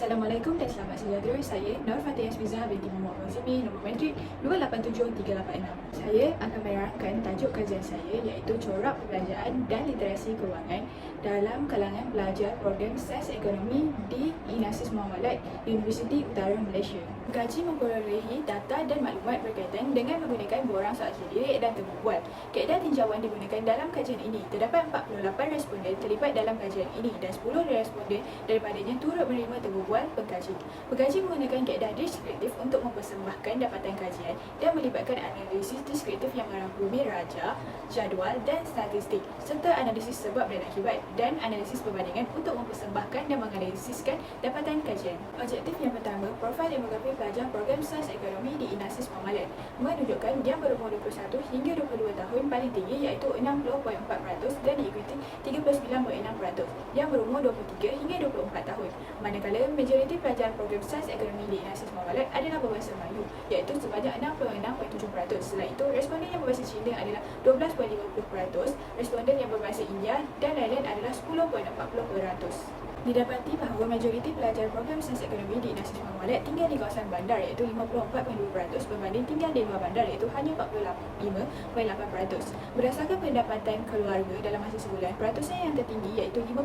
Assalamualaikum dan selamat sejahtera. Saya Nur Fatih Yasmizah binti Muhammad Razimi, nombor metrik 287386. Saya akan menerangkan tajuk kajian saya iaitu corak perbelanjaan dan literasi kewangan dalam kalangan pelajar program Sains Ekonomi di INASIS Muamalat, Universiti Utara Malaysia. Kaji memperolehi data dan maklumat berkaitan dengan menggunakan borang soal lirik dan temu bual. Kaedah tinjauan digunakan dalam kajian ini. Terdapat 48 responden terlibat dalam kajian ini dan 10 responden daripadanya turut menerima temu bual pengkaji. Pengkaji menggunakan kaedah deskriptif untuk mempersembahkan dapatan kajian dan melibatkan analisis deskriptif yang merangkumi raja, jadual dan statistik serta analisis sebab dan akibat dan analisis perbandingan untuk mempersembahkan dan menganalisiskan dapatan kajian. Objektif yang pertama, profil demografi pelajar program Sains Ekonomi di INASIS Muamalat menunjukkan yang berumur 21 hingga 22 tahun paling tinggi iaitu 60.4% dan diikuti 39.6% yang berumur 23 hingga 24 tahun. Manakala majoriti pelajar program Sains Ekonomi di INASIS Muamalat adalah berbahasa Melayu iaitu sebanyak 66.7%. Selain itu, responden yang berbahasa Cina adalah 12.50%, responden yang berbahasa India dan lain-lain adalah 10.40%. Didapati bahawa majoriti pelajar program Sains Ekonomi di INASIS Muamalat tinggal di kawasan bandar iaitu 54.2% berbanding tinggal di luar bandar iaitu hanya 45.8%. Berdasarkan pendapatan keluarga dalam masa sebulan, peratusan yang tertinggi iaitu 52%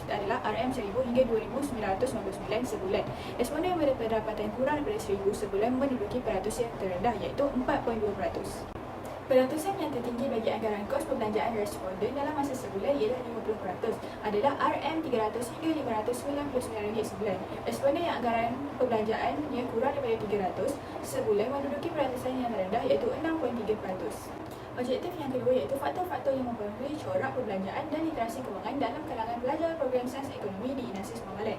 adalah RM1000 hingga 2,999 sebulan. Responden yang berpendapatan kurang daripada 1,000 sebulan menduduki peratusan yang terendah iaitu 4.2%. Peratusan yang tertinggi bagi anggaran kos perbelanjaan responden dalam masa sebulan ialah 50% adalah RM300 hingga RM599 sebulan. Responden yang anggaran perbelanjaannya kurang daripada 300 sebulan menduduki peratusan yang rendah iaitu 6.3%. Objektif yang kedua iaitu faktor-faktor yang mempengaruhi corak perbelanjaan dan literasi kewangan dalam kalangan pelajar program Sains Ekonomi di INASIS Muamalat.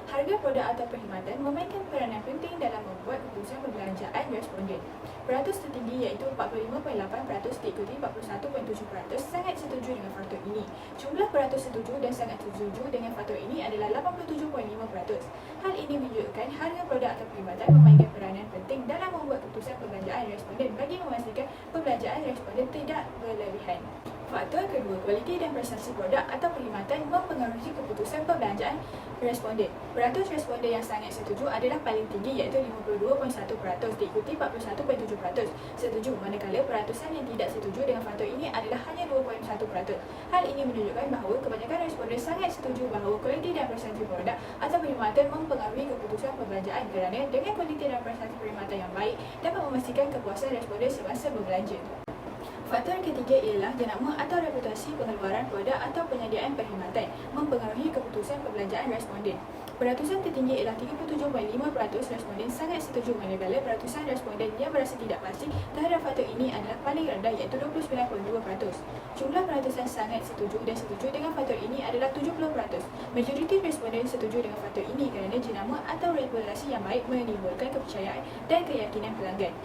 Harga produk atau perkhidmatan memainkan peranan penting dalam membuat keputusan perbelanjaan responden. Peratus tertinggi iaitu 45.8% diikuti 41.7% sangat setuju dengan faktor ini. Jumlah peratus setuju dan sangat setuju dengan faktor ini adalah 87.5%. Hal ini menunjukkan harga produk atau perkhidmatan memainkan peranan penting dalam membuat keputusan perbelanjaan responden bagi memastikan perbelanjaan responden tidak berlebihan. Faktor kedua, kualiti dan prestasi produk atau perkhidmatan mempengaruhi keputusan perbelanjaan responden. Peratus responden yang sangat setuju adalah paling tinggi iaitu 52.1% diikuti 41.7% setuju, manakala peratusan yang tidak setuju dengan faktor ini adalah hanya 2.1%. Hal ini menunjukkan bahawa kebanyakan responden sangat setuju bahawa kualiti dan prestasi produk atau perkhidmatan mempengaruhi keputusan perbelanjaan kerana dengan kualiti dan prestasi perkhidmatan yang baik dapat memastikan kepuasan responden semasa berbelanja. Faktor ketiga ialah jenama atau reputasi pengeluaran produk atau penyediaan perkhidmatan mempengaruhi keputusan perbelanjaan responden. Peratusan tertinggi ialah 37.5% responden sangat setuju, manakala peratusan responden yang berasa tidak pasti terhadap faktor ini adalah paling rendah iaitu 29.2%. Jumlah peratusan sangat setuju dan setuju dengan faktor ini adalah 70%. Majoriti responden setuju dengan faktor ini kerana jenama atau reputasi yang baik menimbulkan kepercayaan dan keyakinan pelanggan.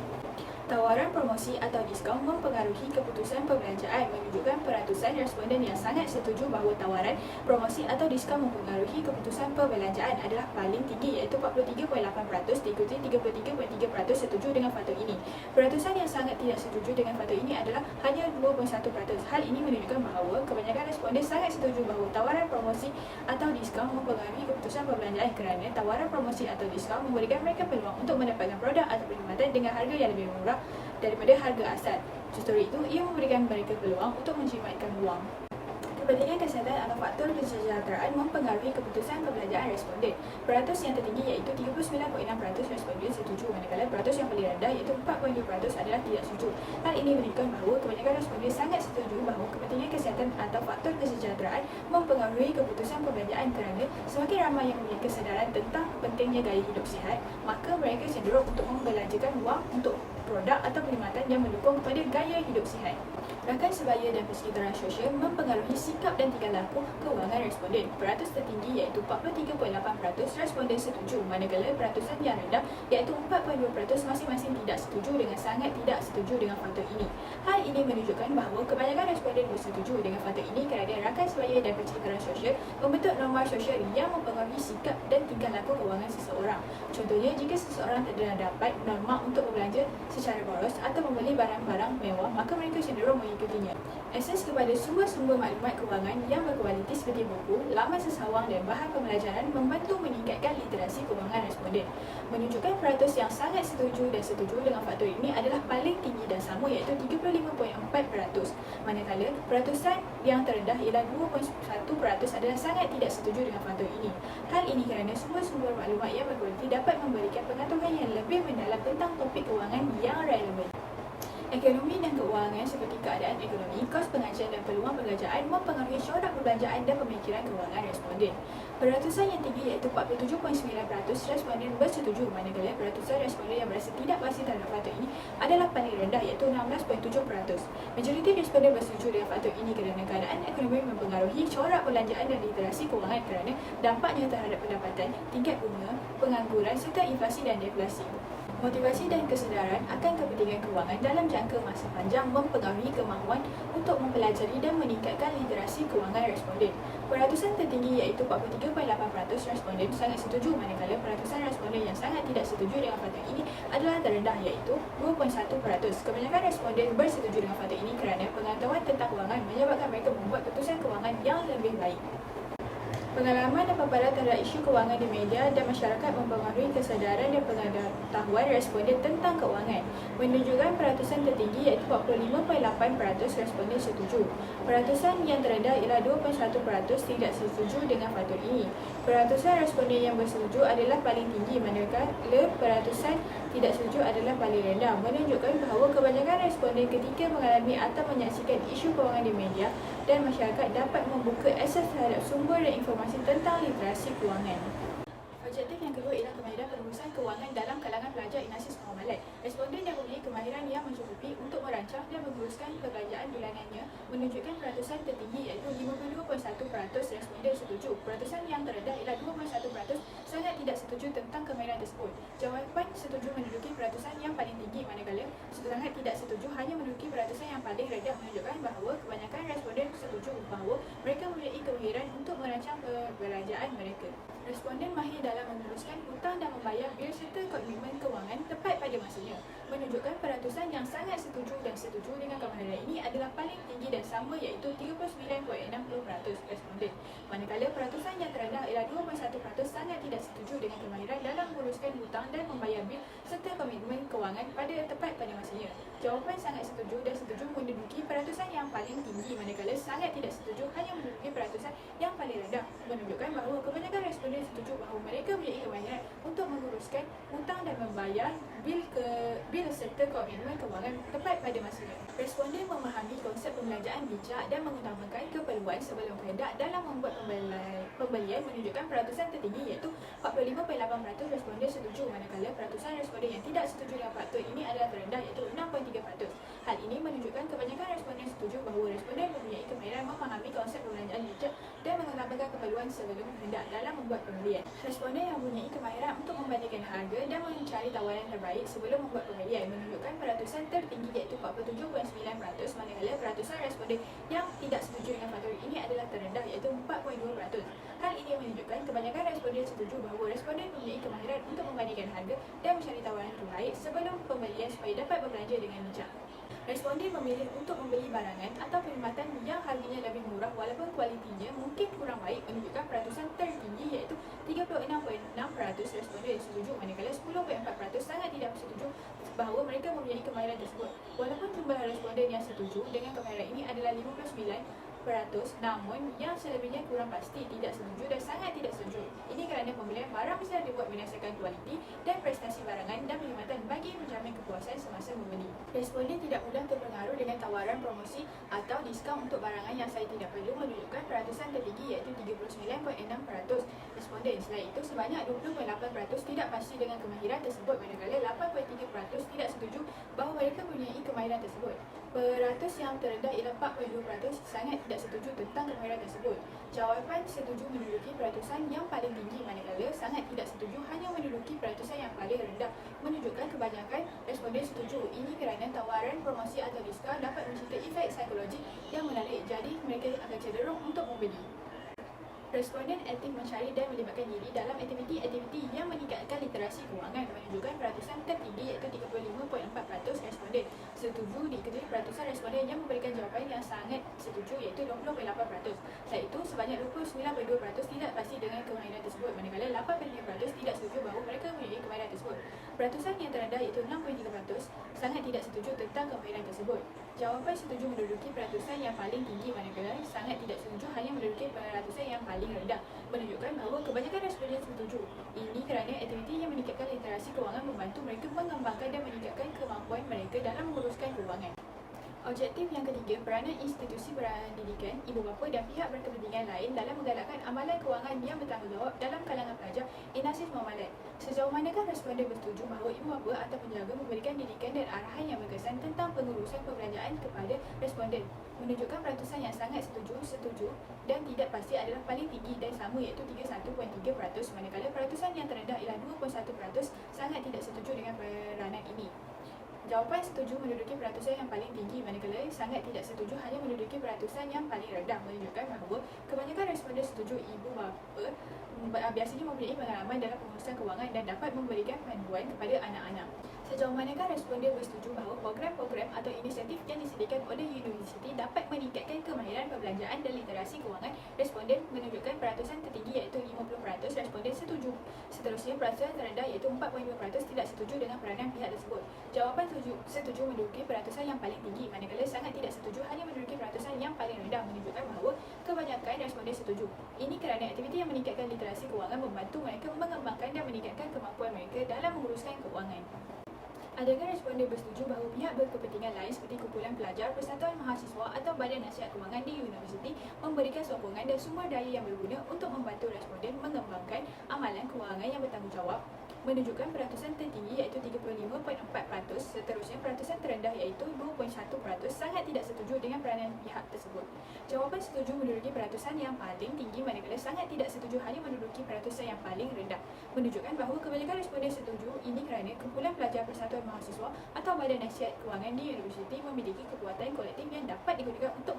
Tawaran promosi atau diskaun mempengaruhi keputusan perbelanjaan menunjukkan peratusan responden yang sangat setuju bahawa tawaran promosi atau diskaun mempengaruhi keputusan perbelanjaan adalah paling tinggi iaitu 43.8% diikuti 33.3% setuju dengan faktor ini. Peratusan yang sangat tidak setuju dengan faktor ini adalah hanya 2.1%. Hal ini menunjukkan bahawa kebanyakan responden sangat setuju bahawa tawaran promosi atau diskaun mempengaruhi keputusan perbelanjaan kerana tawaran promosi atau diskaun memberikan mereka peluang untuk mendapatkan produk atau perkhidmatan dengan harga yang lebih murah daripada harga asal. Justru itu, ia memberikan mereka peluang untuk menjimatkan wang. Kepentingan kesihatan atau faktor kesejahteraan mempengaruhi keputusan perbelanjaan responden. Peratus yang tertinggi iaitu 39.6% responden setuju, manakala peratus yang paling rendah iaitu 4.2% adalah tidak setuju. Hal ini menunjukkan bahawa kebanyakan responden sangat setuju bahawa kepentingan kesihatan atau faktor kesejahteraan mempengaruhi keputusan perbelanjaan kerana semakin ramai yang memiliki kesedaran tentang pentingnya gaya hidup sihat, maka mereka cenderung untuk membelanjakan wang untuk produk atau perkhidmatan yang mendukung kepada gaya hidup sihat. Rakan sebaya dan persekitaran sosial mempengaruhi sikap dan tingkah laku kewangan responden. Peratus tertinggi iaitu 43.8% responden setuju, manakala peratusan yang rendah iaitu 4.2% masing-masing tidak setuju dengan sangat tidak setuju dengan faktor ini. Hal ini menunjukkan bahawa kebanyakan responden bersetuju dengan faktor ini kerana rakan sebaya dan persekitaran sosial membentuk norma sosial yang mempengaruhi sikap dan tingkah laku kewangan seseorang. Contohnya, jika seseorang tidak dapat norma untuk berbelanja secara boros atau membeli barang-barang mewah, maka mereka cenderung mengikutinya. Akses kepada sumber-sumber maklumat kewangan yang berkualiti seperti buku, laman sesawang dan bahan pembelajaran membantu meningkatkan literasi kewangan responden. Menunjukkan peratus yang sangat setuju dan setuju dengan faktor ini adalah paling tinggi dan sama, iaitu 35.4%. Manakala peratusan yang terendah ialah 2.1% adalah sangat tidak setuju dengan faktor ini. Hal ini kerana sumber-sumber maklumat yang berkualiti dapat memberikan pengetahuan yang lebih mendalam tentang topik kewangan yang relevan. Ekonomi dan keuangan seperti keadaan ekonomi, kos pengajian dan peluang perbelanjaan mempengaruhi corak perbelanjaan dan pemikiran keuangan responden. Peratusan yang tinggi iaitu 47.9% responden bersetuju, manakala peratusan responden yang berasa tidak pasti terhadap faktor ini adalah paling rendah iaitu 16.7%. Majoriti responden bersetuju dengan faktor ini kerana keadaan ekonomi mempengaruhi corak perbelanjaan dan literasi keuangan kerana dampaknya terhadap pendapatan, tingkat bunga, pengangguran serta inflasi dan deflasi. Motivasi dan kesedaran akan kepentingan kewangan dalam jangka masa panjang mempengaruhi kemahuan untuk mempelajari dan meningkatkan literasi kewangan responden. Peratusan tertinggi iaitu 43.8% responden sangat setuju, manakala peratusan responden yang sangat tidak setuju dengan faktor ini adalah terendah iaitu 2.1%. Kebanyakan responden bersetuju dengan faktor ini kerana pengetahuan tentang kewangan menyebabkan mereka membuat keputusan kewangan yang lebih baik. Pengalaman dan paparan terhadap isu kewangan di media dan masyarakat mempengaruhi kesedaran dan pengetahuan responden tentang kewangan. Menunjukkan peratusan tertinggi iaitu 45.8% responden setuju. Peratusan yang terendah ialah 2.1% tidak setuju dengan faktor ini. Peratusan responden yang bersetuju adalah paling tinggi, manakala peratusan tidak setuju adalah paling rendah, menunjukkan bahawa kebanyakan responden ketika mengalami atau menyaksikan isu kewangan di media dan masyarakat dapat membuka akses terhadap sumber dan informasi tentang literasi kewangan. Objektif yang kedua ialah kemahiran pengurusan kewangan dalam kalangan pelajar Ignatius Muhammad. Responden yang mempunyai kemahiran yang mencukupi untuk merancang dan menguruskan perbelanjaan bulanannya menunjukkan peratusan tertinggi iaitu 52.1% responden setuju. Peratusan yang terendah ialah 2.1% sangat tidak setuju tentang kemahiran tersebut. Jawapan setuju menduduki peratusan yang paling tinggi, manakala sangat tidak setuju hanya menduduki peratusan yang paling rendah, menunjukkan bahawa kebanyakan responden setuju bahawa mereka mempunyai kemahiran untuk merancang perbelanjaan mereka. Responden mahir dalam menguruskan hutang dan membayar bil serta komitmen kewangan tepat pada masanya. Menunjukkan peratusan yang sangat setuju dan setuju dengan kemahiran ini adalah paling tinggi dan sama iaitu 39.60% responden. Manakala peratusan yang terendah ialah 2.1% sangat tidak setuju dengan kemahiran dalam menguruskan hutang dan membayar bil serta komitmen kewangan tepat pada masanya. Jawapan sangat setuju dan setuju menduduki peratusan yang paling tinggi, manakala sangat tidak setuju hanya menduduki peratusan yang paling rendah, menunjukkan bahawa kebanyakan responden setuju bahawa mereka mempunyai kemahiran untuk menguruskan hutang dan membayar bil serta komitmen kewangan tepat pada masanya. Responden memahami konsep pembelanjaan bijak dan mengutamakan keperluan sebelum kehendak dalam membuat pembelian, menunjukkan peratusan tertinggi iaitu 45.8% responden setuju, manakala peratusan responden yang tidak setuju dengan faktor ini adalah terendah iaitu 6.3%. Hal ini menunjukkan kebanyakan responden setuju bahawa responden mempunyai kemahiran memahami konsep pembelanjaan bijak dan mengutamakan keperluan sebelum kehendak dalam membuat pembelian. Responden yang mempunyai kemahiran untuk membandingkan harga dan mencari tawaran terbaik sebelum membuat pembelian menunjukkan peratusan tertinggi iaitu 47.9%, manakala peratusan responden yang tidak setuju dengan faktor ini adalah terendah iaitu 4.2%. Hal ini menunjukkan kebanyakan responden setuju bahawa responden mempunyai kemahiran untuk membandingkan harga dan mencari tawaran terbaik sebelum pembelian supaya dapat berbelanja dengan bijak. Responden memilih untuk membeli barangan atau perkhidmatan yang harganya lebih murah walaupun kualitinya mungkin kurang baik, menunjukkan peratusan tertinggi iaitu 36.6% responden setuju, manakala 10.4% sangat tidak setuju bahawa mereka mempunyai kemahiran tersebut. Walaupun jumlah responden yang setuju dengan kemahiran ini adalah 59%, namun yang selebihnya kurang pasti tidak setuju dan sangat tidak setuju. Ini kerana pembelian barang bisa dibuat berdasarkan kualiti dan prestasi barangan dan perkhidmatan bagi menjamin kepuasan semasa membeli. Responden tidak mudah terpengaruh dengan tawaran promosi atau diskaun untuk barangan yang saya tidak perlu, menunjukkan peratusan tertinggi iaitu 39.6% responden. Selain itu, sebanyak 20.8% tidak pasti dengan kemahiran tersebut, manakala 8.3% tidak setuju bahawa mereka mempunyai kemahiran tersebut. Peratus yang terendah ialah 4.2% sangat tidak setuju tentang kemahiran tersebut. Jawapan setuju menduduki peratusan yang paling tinggi, manakala sangat tidak setuju hanya menduduki peratusan yang paling rendah, menunjukkan kebanyakan responden setuju. Ini kerana tawaran promosi atau diskaun dapat mencipta efek psikologi yang menarik, jadi mereka akan cenderung untuk membeli. Responden aktif mencari dan melibatkan diri dalam aktiviti-aktiviti yang meningkatkan literasi kewangan menunjukkan peratusan tertinggi iaitu 35.4% responden setuju diikuti peratusan responden yang memberikan jawapan yang sangat setuju iaitu 20.8%. Selain itu, sebanyak 29.2% tidak pasti dengan kemahiran tersebut, manakala 8.5% tidak setuju bahawa mereka mempunyai kemahiran tersebut. Peratusan yang terendah iaitu 6.3% sangat tidak setuju tentang kemahiran tersebut. Jawapan setuju menduduki peratusan yang paling tinggi, manakala sangat tidak setuju hanya menduduki peratusan yang paling rendah, menunjukkan bahawa kebanyakan responden setuju. Ini kerana aktiviti yang meningkatkan literasi kewangan membantu mereka mengembangkan dan meningkatkan kemampuan mereka dalam menguruskan kewangan. Objektif yang ketiga, peranan institusi pendidikan, ibu bapa dan pihak berkepentingan lain dalam menggalakkan amalan kewangan yang bertanggungjawab dalam kalangan pelajar Inasis Muamalat. Sejauh manakah responden bersetuju bahawa ibu bapa atau penjaga memberikan didikan dan arahan yang berkesan tentang pengurusan perbelanjaan kepada responden? Menunjukkan peratusan yang sangat setuju dan tidak pasti adalah paling tinggi dan sama iaitu 31.3%, manakala peratusan yang terendah ialah 2.1% sangat tidak setuju dengan peranan ini. Jawapan setuju menduduki peratusan yang paling tinggi, manakala sangat tidak setuju hanya menduduki peratusan yang paling rendah, menunjukkan bahawa kebanyakan responden setuju ibu bapa biasanya mempunyai pengalaman dalam pengurusan kewangan dan dapat memberikan panduan kepada anak-anak. Sejauh manakah responden bersetuju bahawa program-program atau inisiatif yang disediakan oleh universiti dapat meningkatkan kemahiran perbelanjaan dan literasi kewangan, responden menunjukkan peratusan tertinggi iaitu 50% responden setuju. Seterusnya, peratusan terendah iaitu 4.5% tidak setuju dengan peranan pihak tersebut. Jawapan setuju menduduki peratusan yang paling tinggi, manakala sangat tidak setuju hanya menduduki peratusan yang paling rendah, menunjukkan bahawa kebanyakan responden setuju. Ini kerana aktiviti yang meningkatkan literasi kewangan membantu mereka mengembangkan dan meningkatkan kemampuan mereka dalam menguruskan kewangan. Adakah responden bersetuju bahawa pihak berkepentingan lain seperti kumpulan pelajar, persatuan mahasiswa atau badan nasihat kewangan di universiti memberikan sokongan dan sumber daya yang berguna untuk membantu responden mengembangkan amalan kewangan yang bertanggungjawab? Menunjukkan peratusan tertinggi iaitu 35.4%, seterusnya peratusan terendah iaitu 2.1% sangat tidak setuju dengan peranan pihak tersebut. Jawapan setuju menduduki peratusan yang paling tinggi, manakala sangat tidak setuju hanya menduduki peratusan yang paling rendah, menunjukkan bahawa kebanyakan responden setuju. Ini kerana kumpulan pelajar, persatuan mahasiswa atau badan nasihat kewangan di universiti memiliki kekuatan kolektif yang dapat digunakan untuk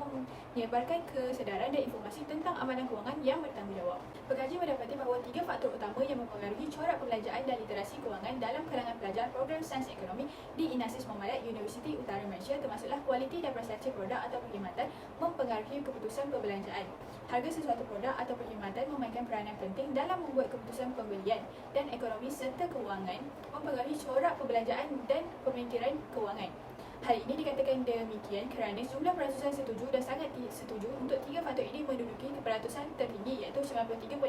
menyebarkan kesedaran dan informasi tentang amalan kewangan yang bertanggungjawab. Pekaji mendapati bahawa 3 faktor utama yang mempengaruhi corak perbelanjaan dan literasi kewangan dalam kalangan pelajar program sains ekonomi di Inasis Muamalat Universiti Utara Malaysia termasuklah kualiti dan prestasi produk atau perkhidmatan mempengaruhi keputusan perbelanjaan. Harga sesuatu produk atau perkhidmatan memainkan peranan penting dalam membuat keputusan pembelian, dan ekonomi serta kewangan mempengaruhi corak perbelanjaan dan pemikiran kewangan. Hal ini dikatakan demikian kerana jumlah peratusan setuju dan sangat setuju untuk 3 faktor ini menduduki peratusan tertinggi iaitu 93.8%,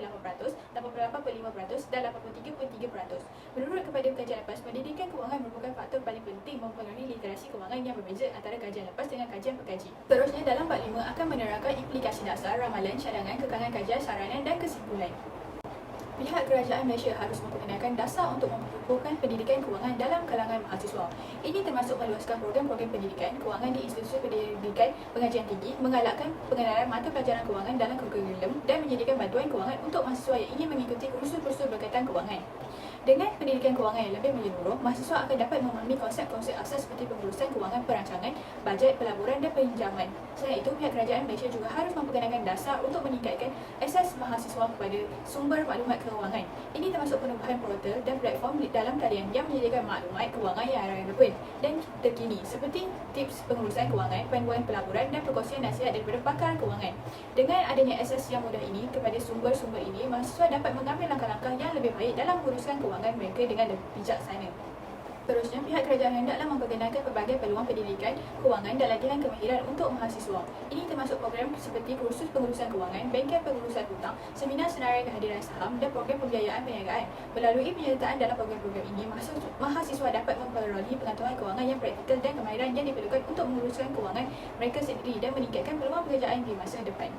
88.5% dan 83.3%. Menurut kepada kajian lepas, pendidikan kewangan merupakan faktor paling penting mempengaruhi literasi kewangan yang berbeza antara kajian lepas dengan kajian pekaji. Seterusnya, dalam bab 5 akan menerangkan implikasi dasar, ramalan, cadangan, kekangan kajian, saranan dan kesimpulan. Pihak kerajaan Malaysia harus memperkenalkan dasar untuk memperkukuhkan pendidikan kewangan dalam kalangan mahasiswa. Ini termasuk meluaskan program-program pendidikan kewangan di institusi pendidikan pengajian tinggi, menggalakkan pengenalan mata pelajaran kewangan dalam kurikulum dan menyediakan bantuan kewangan untuk mahasiswa yang ingin mengikuti kursus-kursus berkaitan kewangan. Dengan pendidikan kewangan yang lebih menyeluruh, mahasiswa akan dapat memahami konsep-konsep asas seperti pengurusan kewangan perancangan, bajet, pelaburan dan pinjaman. Selain itu, pihak kerajaan Malaysia juga harus memperkenalkan dasar untuk meningkatkan akses mahasiswa kepada sumber maklumat kewangan. Ini termasuk penubuhan portal dan platform dalam talian yang menyediakan maklumat kewangan yang relevan dan terkini seperti tips pengurusan kewangan, panduan pelaburan dan perkongsian nasihat daripada pakar kewangan. Dengan adanya akses yang mudah ini kepada sumber-sumber ini, mahasiswa dapat mengambil langkah-langkah yang lebih baik dalam menguruskan kewangan mereka dengan lebih bijaksana. Seterusnya, pihak kerajaan hendaklah memperkenalkan pelbagai peluang pendidikan kewangan dan latihan kemahiran untuk mahasiswa. Ini termasuk program seperti kursus pengurusan kewangan, bengkel pengurusan hutang, seminar senarai kehadiran saham dan program pembiayaan perniagaan. Melalui penyertaan dalam program-program ini, mahasiswa dapat memperolehi pengetahuan kewangan yang praktikal dan kemahiran yang diperlukan untuk menguruskan kewangan mereka sendiri dan meningkatkan peluang pekerjaan di masa depan.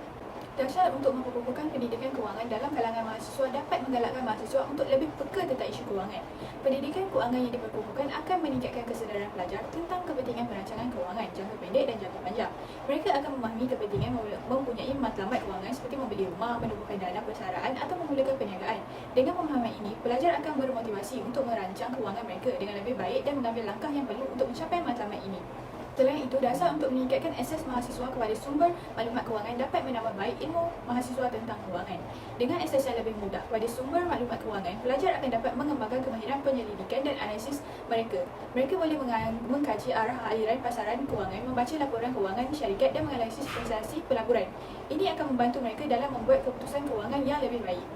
Dasar untuk memperkukuhkan pendidikan kewangan dalam kalangan mahasiswa dapat menggalakkan mahasiswa untuk lebih peka tentang isu kewangan. Pendidikan kewangan yang diperkukuhkan akan meningkatkan kesedaran pelajar tentang kepentingan perancangan kewangan jangka pendek dan jangka panjang. Mereka akan memahami kepentingan mempunyai matlamat kewangan seperti membeli rumah, menumbuhkan dana persaraan atau memulakan perniagaan. Dengan pemahaman ini, pelajar akan bermotivasi untuk merancang kewangan mereka dengan lebih baik dan mengambil langkah yang perlu untuk mencapai matlamat ini. Selain itu, dasar untuk meningkatkan akses mahasiswa kepada sumber maklumat kewangan dapat menambah baik ilmu mahasiswa tentang kewangan. Dengan akses yang lebih mudah kepada sumber maklumat kewangan, pelajar akan dapat mengembangkan kemahiran penyelidikan dan analisis mereka. Mereka boleh mengkaji arah aliran pasaran kewangan, membaca laporan kewangan syarikat dan menganalisis transaksi pelaburan. Ini akan membantu mereka dalam membuat keputusan kewangan yang lebih baik.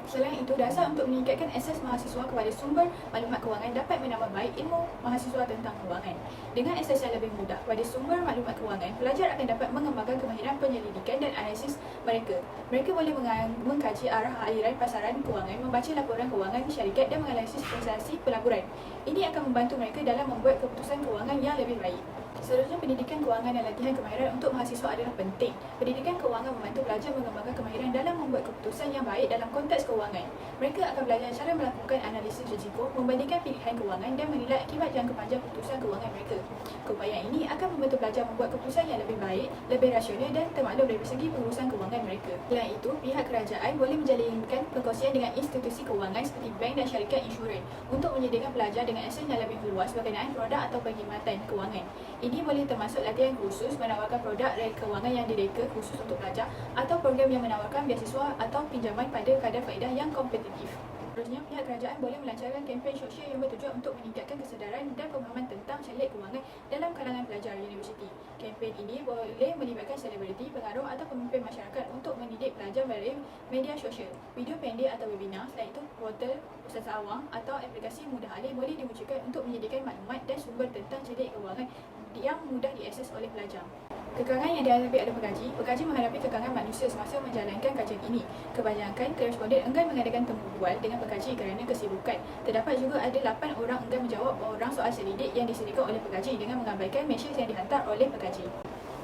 Selain itu, dasar untuk meningkatkan akses mahasiswa kepada sumber maklumat kewangan dapat menambah baik ilmu mahasiswa tentang kewangan. Dengan akses yang lebih mudah kepada sumber maklumat kewangan, pelajar akan dapat mengembangkan kemahiran penyelidikan dan analisis mereka. Mereka boleh mengkaji arah aliran pasaran kewangan, membaca laporan kewangan syarikat dan menganalisis transaksi pelaburan. Ini akan membantu mereka dalam membuat keputusan kewangan yang lebih baik. Seterusnya, pendidikan kewangan dan latihan kemahiran untuk mahasiswa adalah penting. Pendidikan kewangan membantu pelajar mengembangkan kemahiran dalam membuat keputusan yang baik dalam konteks kewangan. Mereka akan belajar cara melakukan analisis risiko, membandingkan pilihan kewangan dan menilai akibat jangka panjang keputusan kewangan mereka. Keupayaan ini akan membantu pelajar membuat keputusan yang lebih baik, lebih rasional dan termaklum dari segi pengurusan kewangan mereka. Selain itu, pihak kerajaan boleh menjalinkan perkongsian dengan institusi kewangan seperti bank dan syarikat insurans untuk menyediakan pelajar dengan akses yang lebih luas berkenaan produk atau perkhidmatan kewangan. Ini boleh termasuk latihan khusus, menawarkan produk kewangan yang direka khusus untuk pelajar atau program yang menawarkan beasiswa atau pinjaman pada kadar faedah yang kompetitif. Seterusnya, pihak kerajaan boleh melancarkan kempen sosial yang bertujuan untuk meningkatkan kesedaran dan pemahaman tentang syariat kewangan dalam kalangan pelajar universiti. Kempen ini boleh melibatkan selebriti, pengaruh atau pemimpin masyarakat untuk mendidik pelajar melalui media sosial, video pendek atau webinar. Selain itu, portal Ustazah Awang atau aplikasi Mudah Alih boleh dimunculkan untuk menyediakan maklumat dan sumber tentang syariat kewangan yang mudah diakses oleh pelajar. Kekangan yang dihadapi oleh pekaji menghadapi kekangan manusia semasa menjalankan kajian ini. Kebanyakan koresponden enggan mengadakan temu bual dengan pekaji kerana kesibukan. Terdapat juga ada 8 orang enggan menjawab orang soal selidik yang disediakan oleh pekaji dengan mengabaikan mesej yang dihantar oleh pekaji.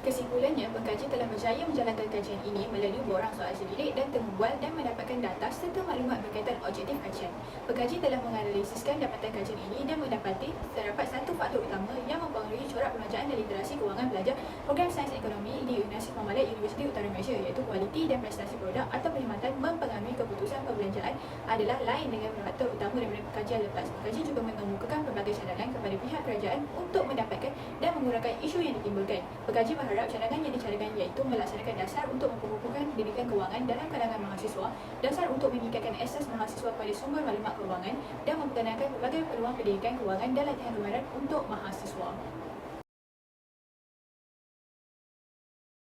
Kesimpulannya, pengkaji telah berjaya menjalankan kajian ini melalui borang soal selidik dan temu bual dan mendapatkan data serta maklumat berkaitan objektif kajian. Pengkaji telah menganalisiskan dapatan kajian ini dan mendapati terdapat satu faktor utama yang mempengaruhi corak pembelajaran dan literasi kewangan pelajar program sains ekonomi di Universiti Muhammad Universiti Utara Malaysia, iaitu kualiti dan prestasi produk atau perkhidmatan mempengaruhi keputusan perbelanjaan adalah lain dengan faktor utama daripada kajian lepas. Pengkaji juga mengemukakan pelbagai cadangan kepada pihak kerajaan untuk mendapatkan dan mengurangkan isu yang ditimbulkan. Pengkaji berharap cadangan yang dicadangkan iaitu melaksanakan dasar untuk memperkukuhkan pendidikan kewangan dalam kalangan mahasiswa, dasar untuk meningkatkan akses mahasiswa kepada sumber maklumat kewangan dan memperkenalkan pelbagai peluang pendidikan kewangan dan latihan kemahiran untuk mahasiswa.